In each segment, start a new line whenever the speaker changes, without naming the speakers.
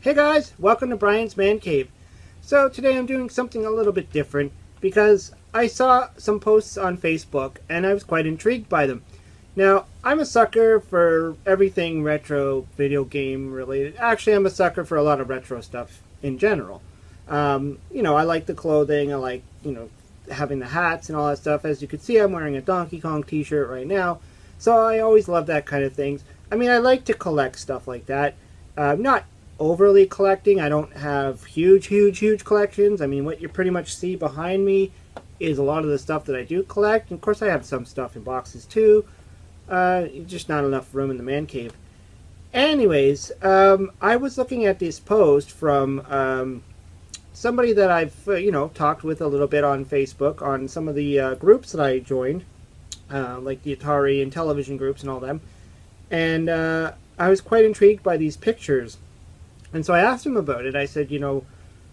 Hey guys, welcome to Brian's Man Cave. So today I'm doing something a little bit different because I saw some posts on Facebook and I was quite intrigued by them. Now, I'm a sucker for everything retro video game related. Actually, I'm a sucker for a lot of retro stuff in general. I like the clothing, I like, having the hats and all that stuff. As you can see, I'm wearing a Donkey Kong t-shirt right now. So I always love that kind of things. I mean, I like to collect stuff like that. Not overly collecting. I don't have huge collections. I mean, what you pretty much see behind me is a lot of the stuff that I do collect. And of course, I have some stuff in boxes too. Just not enough room in the man cave. Anyways, I was looking at this post from somebody that I've talked with a little bit on Facebook on some of the groups that I joined, like the Atari and television groups and all them. And I was quite intrigued by these pictures. And so I asked him about it. I said,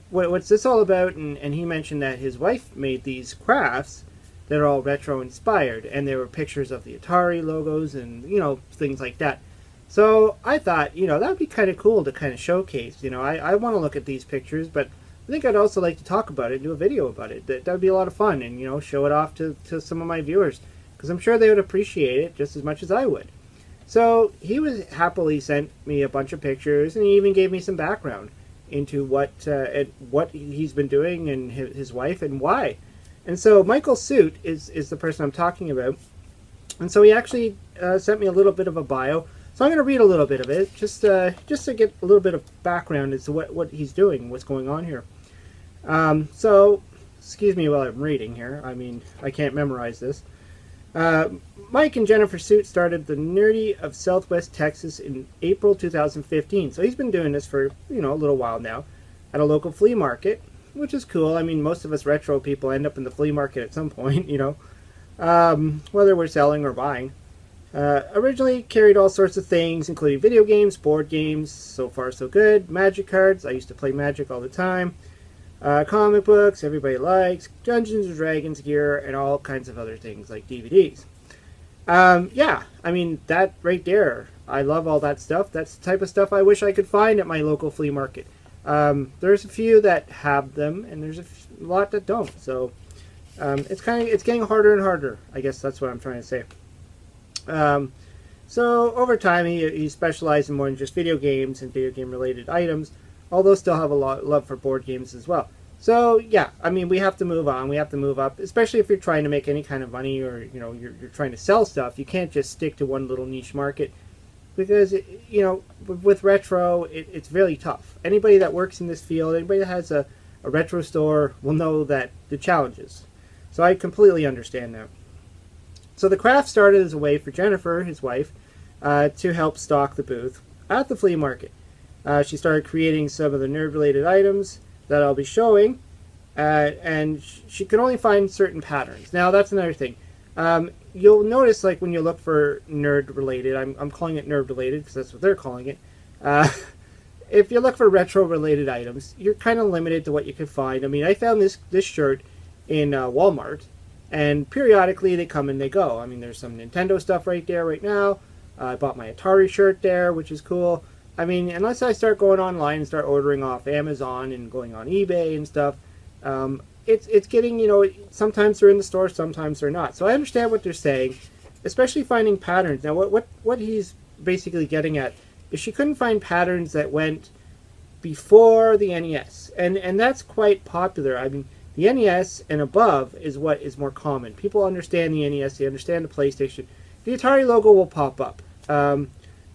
what's this all about? And he mentioned that his wife made these crafts that are all retro inspired. And there were pictures of the Atari logos and, things like that. So I thought, that would be kind of cool to kind of showcase. I want to look at these pictures, but I think I'd also like to talk about it and do a video about it. That would be a lot of fun and, show it off to some of my viewers. Because I'm sure they would appreciate it just as much as I would. So he was happily sent me a bunch of pictures, and he even gave me some background into what he's been doing and his wife and why. And so Michael Suit is the person I'm talking about. And so he actually sent me a little bit of a bio. So I'm going to read a little bit of it, just to get a little bit of background as to what he's doing, what's going on here. So, excuse me while I'm reading here. I mean, I can't memorize this. Mike and Jennifer Suit started the Nerdy of Southwest Texas in April 2015. So he's been doing this for, a little while now at a local flea market, which is cool. I mean, most of us retro people end up in the flea market at some point, whether we're selling or buying. Originally carried all sorts of things, including video games, board games, so far so good, magic cards. I used to play Magic all the time. Comic books, everybody likes, Dungeons and Dragons gear, and all kinds of other things like DVDs. Yeah, I mean, that right there, I love all that stuff. That's the type of stuff I wish I could find at my local flea market. There's a few that have them, and there's a lot that don't. So, it's getting harder and harder. I guess that's what I'm trying to say. So over time, he specialized in more than just video games and video game related items, although still have a lot of love for board games as well. So yeah, I mean, we have to move on. We have to move up, especially if you're trying to make any kind of money or you're trying to sell stuff. You can't just stick to one little niche market because with retro, it's really tough. Anybody that works in this field, anybody that has a retro store will know that the challenges. So I completely understand that. So the craft started as a way for Jennifer, his wife, to help stock the booth at the flea market. She started creating some of the nerd-related items that I'll be showing, and she could only find certain patterns. Now, that's another thing. You'll notice, like, when you look for nerd-related, I'm calling it nerd-related because that's what they're calling it. If you look for retro-related items, you're kind of limited to what you can find. I mean, I found this shirt in Walmart, and periodically they come and they go. I mean, there's some Nintendo stuff right there right now. I bought my Atari shirt there, which is cool. I mean, unless I start going online and start ordering off Amazon and going on eBay and stuff, it's getting, sometimes they're in the store, sometimes they're not. So I understand what they're saying, especially finding patterns. Now, what he's basically getting at is she couldn't find patterns that went before the NES. And that's quite popular. I mean, the NES and above is what is more common. People understand the NES, they understand the PlayStation. The Atari logo will pop up.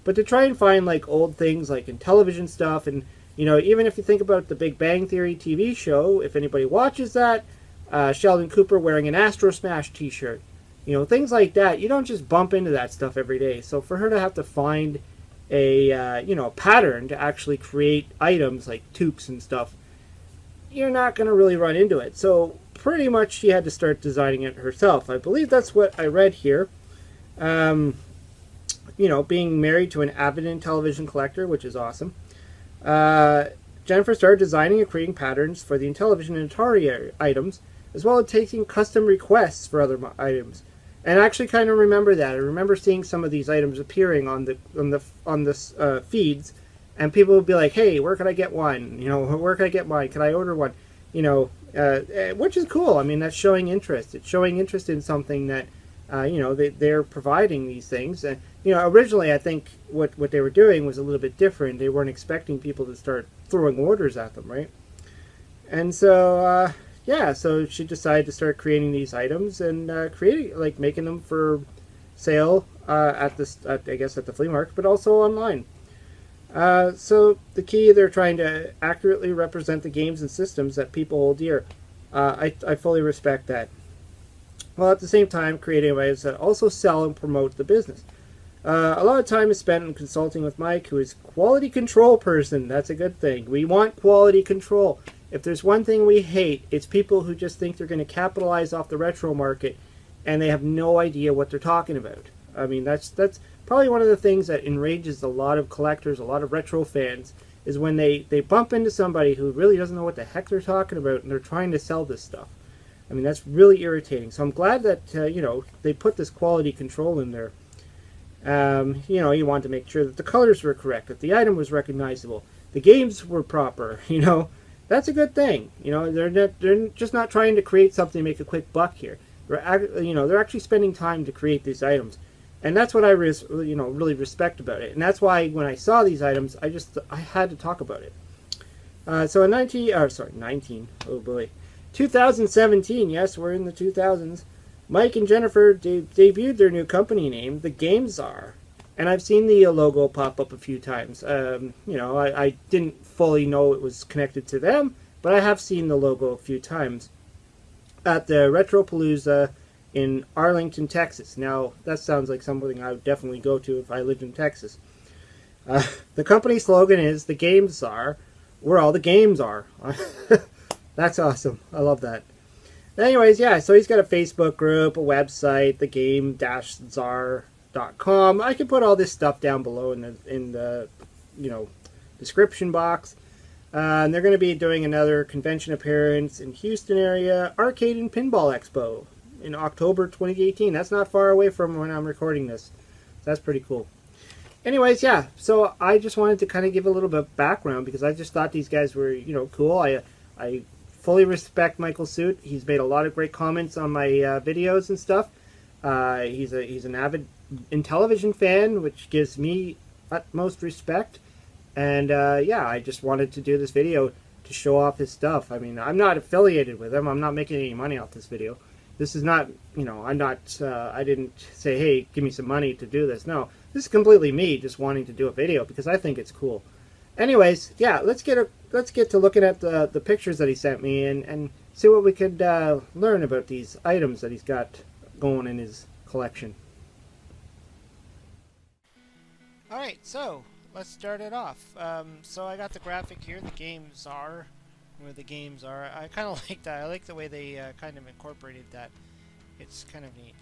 But to try and find like old things like in television stuff, and even if you think about the Big Bang Theory TV show, if anybody watches that, Sheldon Cooper wearing an Astro Smash t-shirt, things like that, you don't just bump into that stuff every day. So for her to have to find a pattern to actually create items like toques and stuff, you're not going to really run into it. So pretty much she had to start designing it herself. I believe that's what I read here. Being married to an avid television collector, which is awesome. Jennifer started designing and creating patterns for the Intellivision and Atari items, as well as taking custom requests for other items. And I actually kind of remember that. I remember seeing some of these items appearing on the feeds, and people would be like, "Hey, where can I get one? You know, where can I get mine? Can I order one?" You know, which is cool. I mean, that's showing interest. It's showing interest in something that, you know, they're providing these things. And you know, originally I think what they were doing was a little bit different. They weren't expecting people to start throwing orders at them, right? And so, yeah, so she decided to start creating these items and making them for sale I guess at the flea market, but also online. So the key, they're trying to accurately represent the games and systems that people hold dear. I fully respect that. While at the same time creating items that also sell and promote the business. A lot of time is spent in consulting with Mike, who is quality control person. That's a good thing. We want quality control. If there's one thing we hate, it's people who just think they're going to capitalize off the retro market and they have no idea what they're talking about. I mean, that's probably one of the things that enrages a lot of collectors, a lot of retro fans, is when they bump into somebody who really doesn't know what the heck they're talking about and they're trying to sell this stuff. I mean, that's really irritating. So I'm glad that, you know, they put this quality control in there. You know, you want to make sure that the colors were correct, that the item was recognizable, the games were proper, you know. That's a good thing. You know, they're just not trying to create something to make a quick buck here. You know, they're actually spending time to create these items. And that's what I you know, really respect about it. And that's why when I saw these items, I had to talk about it. So in 2017, yes, we're in the 2000s, Mike and Jennifer debuted their new company name, the Game Czar. And I've seen the logo pop up a few times. You know, I didn't fully know it was connected to them, but I have seen the logo a few times at the Retropalooza in Arlington, Texas. Now, that sounds like something I would definitely go to if I lived in Texas. The company slogan is, the Game Czar, where all the games are. That's awesome. I love that. Anyways, yeah, so he's got a Facebook group, a website, the game-czar.com. I can put all this stuff down below in the you know, description box. And they're going to be doing another convention appearance in Houston area, Arcade and Pinball Expo, in October 2018. That's not far away from when I'm recording this. So that's pretty cool. Anyways, yeah, so I just wanted to kind of give a little bit of background because I just thought these guys were, you know, cool. I fully respect Michael Suit. He's made a lot of great comments on my videos and stuff. He's an avid Intellivision fan, which gives me utmost respect. And yeah, I just wanted to do this video to show off his stuff. I mean, I'm not affiliated with him. I'm not making any money off this video. This is not, you know, I didn't say, hey, give me some money to do this. No, this is completely me just wanting to do a video because I think it's cool. Anyways, yeah, let's get to looking at the pictures that he sent me and see what we could learn about these items that he's got going in his collection. Alright, so let's start it off. So I got the graphic here, the Game Czar, where the games are. I kind of like that. I like the way they kind of incorporated that. It's kind of neat.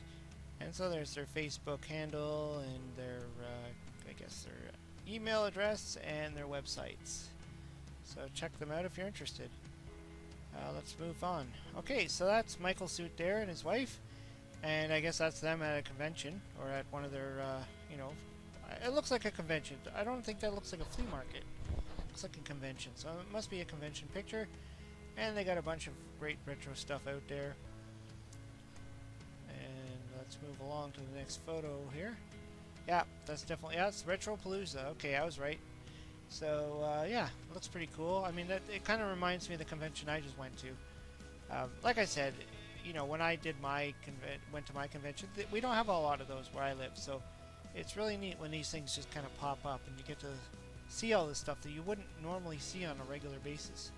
And so there's their Facebook handle and their, I guess, their email address and their websites. So check them out if you're interested. Let's move on. Okay, so that's Michael Suit there and his wife. And I guess that's them at a convention or at one of their, you know, it looks like a convention. I don't think that looks like a flea market. It looks like a convention. So it must be a convention picture. And they got a bunch of great retro stuff out there. And let's move along to the next photo here. Yeah, that's definitely, yeah, it's Retropalooza. Okay, I was right. So, yeah, it looks pretty cool. I mean, it kind of reminds me of the convention I just went to. Like I said, you know, when I did went to my convention, we don't have a lot of those where I live, so it's really neat when these things just kind of pop up and you get to see all this stuff that you wouldn't normally see on a regular basis.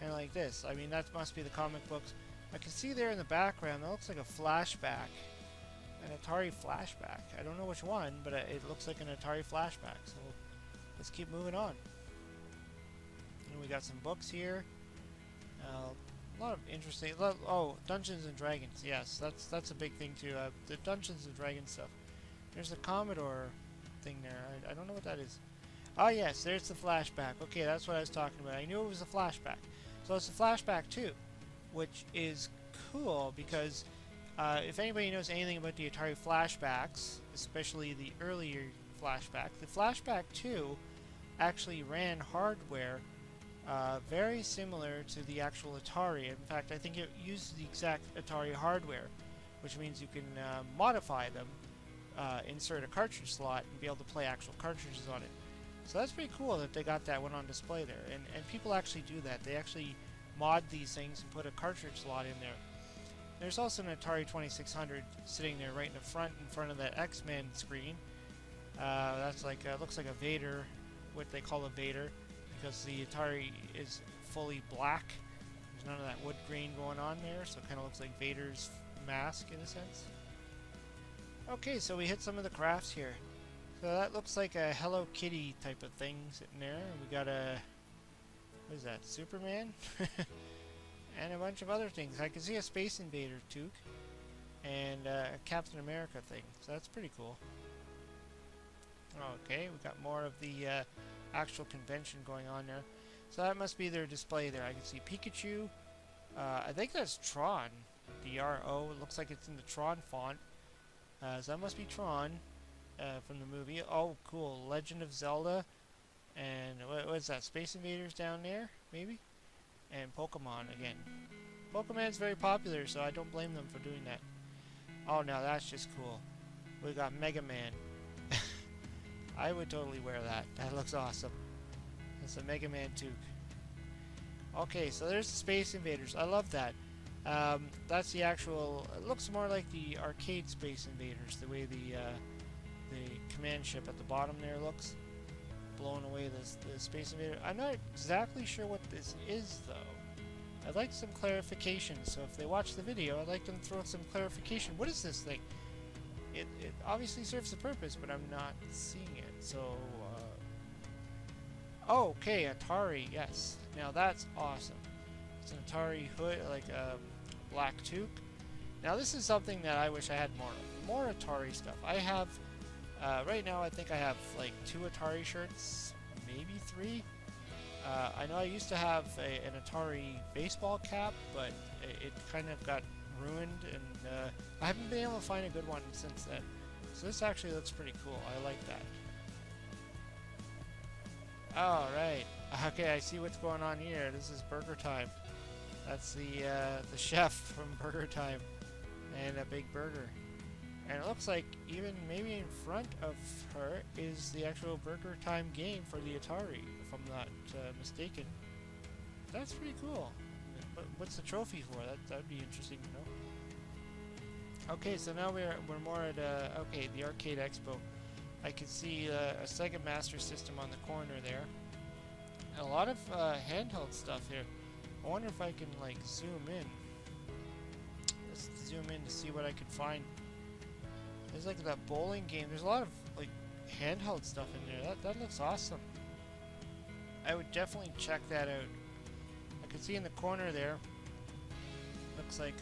And like this, I mean, that must be the comic books. I can see there in the background, that looks like a flashback. An Atari flashback. I don't know which one, but it looks like an Atari flashback. So let's keep moving on. And we got some books here. A lot of interesting. Oh, Dungeons and Dragons. Yes, that's a big thing too. The Dungeons and Dragons stuff. There's a Commodore thing there. I don't know what that is. Oh yes, there's the flashback. Okay, that's what I was talking about. I knew it was a flashback. So it's a flashback too, which is cool because. If anybody knows anything about the Atari flashbacks, especially the earlier flashback, the flashback 2
actually ran hardware very similar to the actual Atari. In fact, I think it used the exact Atari hardware, which means you can modify them, insert a cartridge slot, and be able to play actual cartridges on it. So that's pretty cool that they got that one on display there. And people actually do that. They actually mod these things and put a cartridge slot in there. There's also an Atari 2600 sitting there right in front of that X-Men screen. That's like looks like a Vader, what they call a Vader, because the Atari is fully black. There's none of that wood grain going on there, so it kind of looks like Vader's mask in a sense. Okay, so we hit some of the crafts here. So that looks like a Hello Kitty type of thing sitting there. We got a, what is that, Superman? And a bunch of other things. I can see a Space Invader toque and a Captain America thing. So that's pretty cool. Okay, we got more of the actual convention going on there. So that must be their display there. I can see Pikachu. I think that's Tron. D-R-O. It looks like it's in the Tron font. So that must be Tron from the movie. Oh, cool. Legend of Zelda. And what's that? Space Invaders down there, maybe? And Pokemon again. Pokemon's very popular, so I don't blame them for doing that. Oh, now that's just cool. We got Mega Man. I would totally wear that. That looks awesome. It's a Mega Man toque. Okay, so there's the Space Invaders. I love that. That's the actual... It looks more like the arcade Space Invaders, the way the command ship at the bottom there looks. Blowing away the Space Invader. I'm not exactly sure what this is, though. I'd like some clarification, so if they watch the video, I'd like them to throw some clarification. What is this thing? It obviously serves a purpose, but I'm not seeing it, so... Oh, okay, Atari, yes. Now that's awesome. It's an Atari hood, like a black toque. Now this is something that I wish I had more of. More Atari stuff. I have... right now, I think I have like 2 Atari shirts, maybe 3. I know I used to have an Atari baseball cap, but it kind of got ruined, and I haven't been able to find a good one since then. So this actually looks pretty cool. I like that. Alright. Okay, I see what's going on here. This is Burger Time. That's the chef from Burger Time. And a big burger. And it looks like even maybe in front of her is the actual Burger Time game for the Atari, if I'm not mistaken. That's pretty cool. But what's the trophy for? That'd be interesting to know. Okay, so now we're more at okay, the Arcade Expo. I can see a Sega Master System on the corner there, and a lot of handheld stuff here. I wonder if I can like zoom in. Let's zoom in to see what I can find. There's like that bowling game. There's a lot of like handheld stuff in there. That looks awesome. I would definitely check that out. I can see in the corner there. Looks like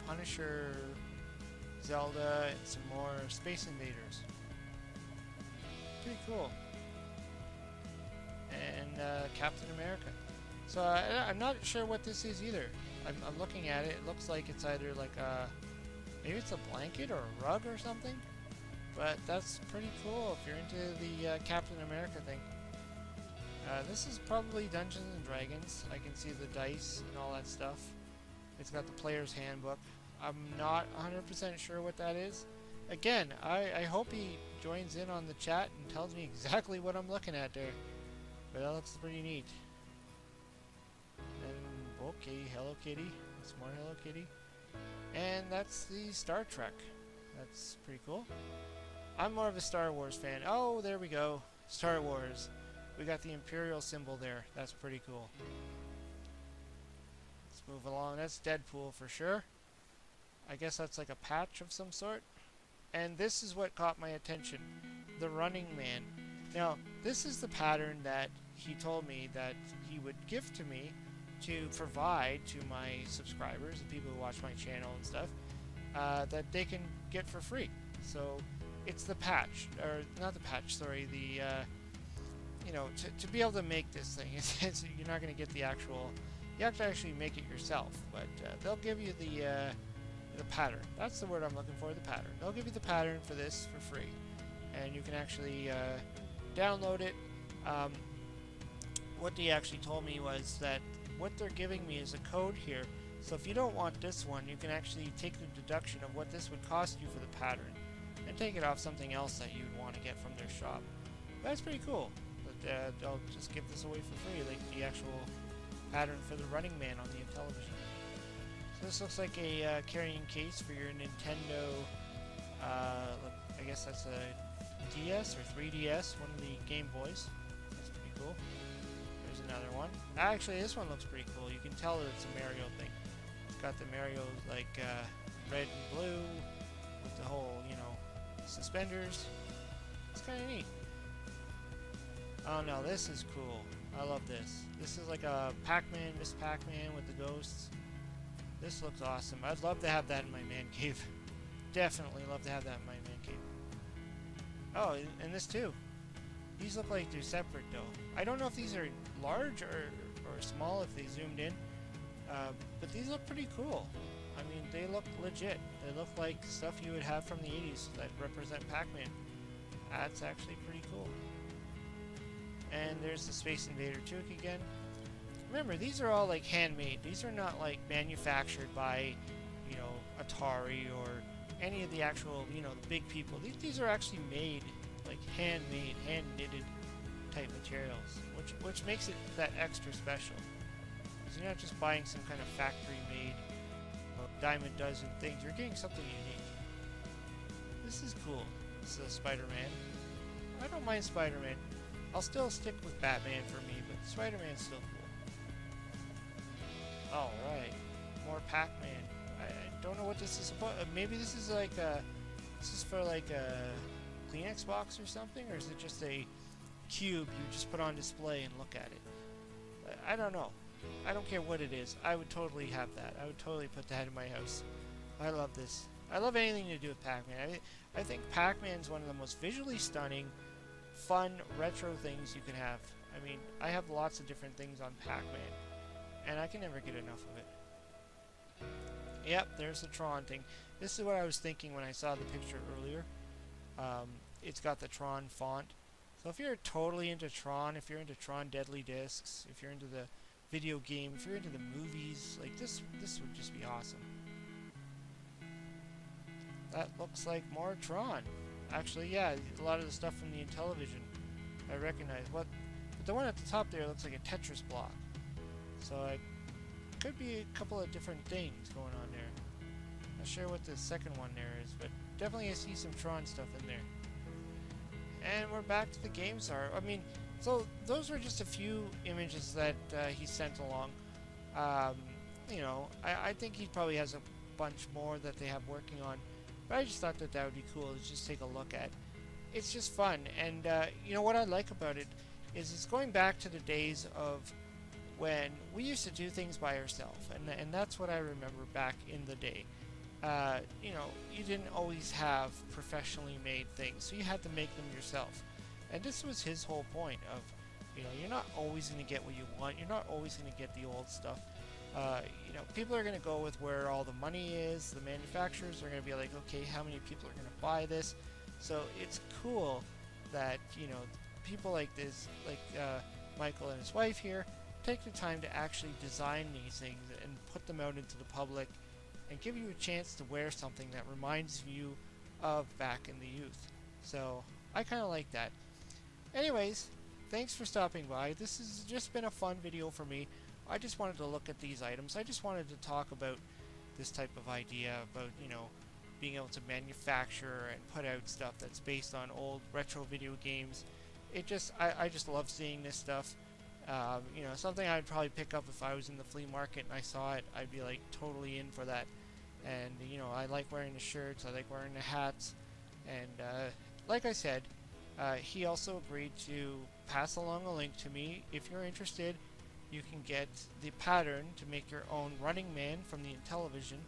Punisher, Zelda, and some more Space Invaders. Pretty cool. And Captain America. So I'm not sure what this is either. I'm looking at it. It looks like it's either like a... Maybe it's a blanket or a rug or something. But that's pretty cool if you're into the Captain America thing. This is probably Dungeons and Dragons. I can see the dice and all that stuff. It's got the player's handbook. I'm not 100% sure what that is. Again, I hope he joins in on the chat and tells me exactly what I'm looking at there. But that looks pretty neat. And okay, Hello Kitty. That's more Hello Kitty. And that's the Star Trek. That's pretty cool. I'm more of a Star Wars fan. Oh, there we go. Star Wars. We got the Imperial symbol there. That's pretty cool. Let's move along. That's Deadpool for sure. I guess that's like a patch of some sort. And this is what caught my attention. The Running Man. Now, this is the pattern that he told me that he would give to me to provide to my subscribers, the people who watch my channel and stuff, that they can get for free. So it's the patch, or not the patch, sorry, the, you know, to be able to make this thing. You're not going to get the actual, you have to actually make it yourself, but they'll give you the pattern. That's the word I'm looking for, the pattern. They'll give you the pattern for this for free. And you can actually download it. what they actually told me was that what they're giving me is a code here. So if you don't want this one, you can actually take the deduction of what this would cost you for the pattern and take it off something else that you'd want to get from their shop. That's pretty cool. But they'll just give this away for free, like the actual pattern for the Running Man on the Intellivision. So this looks like a carrying case for your Nintendo, I guess that's a DS or 3DS, one of the Game Boys. That's pretty cool. There's another one. Actually, this one looks pretty cool. You can tell that it's a Mario thing. It's got the Mario, like, red and blue, with the whole, you know, suspenders. It's kind of neat. Oh no, this is cool. I love this. This is like a Pac-Man, Miss Pac-Man with the ghosts. This looks awesome. I'd love to have that in my man cave. Definitely love to have that in my man cave. Oh, and this too. These look like they're separate though. I don't know if these are large or small if they zoomed in. But these look pretty cool. I mean, they look legit. They look like stuff you would have from the 80s that represent Pac-Man. That's actually pretty cool. And there's the Space Invader Took again. Remember, these are all like handmade. These are not like manufactured by, you know, Atari or any of the actual, you know, the big people. These are actually made, like handmade, hand-knitted type materials, which makes it that extra special. Because you're not just buying some kind of factory-made dime a dozen things. You're getting something unique. This is cool. This is Spider-Man. I don't mind Spider-Man. I'll still stick with Batman for me, but Spider-Man's still cool. Alright. More Pac-Man. I don't know what this is about. Maybe this is like a... This is for like a Kleenex box or something? Or is it just a cube you just put on display and look at it? I don't know. I don't care what it is. I would totally have that. I would totally put that in my house. I love this. I love anything to do with Pac-Man. I think Pac-Man's one of the most visually stunning, fun, retro things you can have. I mean, I have lots of different things on Pac-Man, and I can never get enough of it. Yep, there's the Tron thing. This is what I was thinking when I saw the picture earlier. It's got the Tron font. So if you're totally into Tron, if you're into Tron Deadly Discs, if you're into the video game, if you're into the movies, like this would just be awesome. That looks like more Tron. Actually, yeah, a lot of the stuff from the Intellivision I recognize. But the one at the top there looks like a Tetris block. So it could be a couple of different things going on there. Not sure what the second one there is, but definitely I see some Tron stuff in there. And we're back to the Game Czar. I mean, so those were just a few images that he sent along. You know, I think he probably has a bunch more that they have working on. But I just thought that that would be cool to just take a look at. It's just fun, and you know what I like about it is it's going back to the days of when we used to do things by ourselves, and that's what I remember back in the day. You know, you didn't always have professionally made things, so you had to make them yourself. And this was his whole point of, you know, you're not always going to get what you want. You're not always going to get the old stuff. You know, people are going to go with where all the money is. The manufacturers are going to be like, okay, how many people are going to buy this? So it's cool that, you know, people like this, like Michael and his wife here, take the time to actually design these things and put them out into the public and give you a chance to wear something that reminds you of back in the youth. So I kind of like that. Anyways, thanks for stopping by. This has just been a fun video for me. I just wanted to look at these items. I just wanted to talk about this type of idea about, you know, being able to manufacture and put out stuff that's based on old retro video games. It just, I just love seeing this stuff. You know, something I'd probably pick up if I was in the flea market and I saw it. I'd be like totally in for that. And you know, I like wearing the shirts, I like wearing the hats, and like I said, he also agreed to pass along a link to me. If you're interested, you can get the pattern to make your own Running Man from the Intellivision.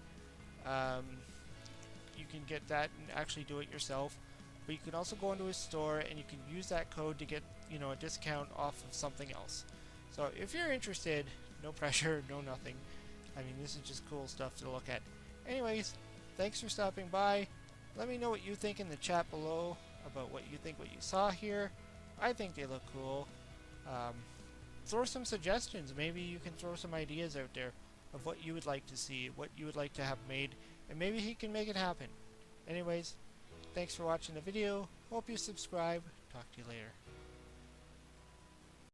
You can get that and actually do it yourself, but you can also go into his store and you can use that code to get, you know, a discount off of something else. So if you're interested, no pressure, no nothing. I mean, this is just cool stuff to look at. Anyways, thanks for stopping by. Let me know what you think in the chat below about what you think, what you saw here. I think they look cool. throw some suggestions. Maybe you can throw some ideas out there of what you would like to see, what you would like to have made, and maybe he can make it happen. Anyways, thanks for watching the video. Hope you subscribe. Talk to you later.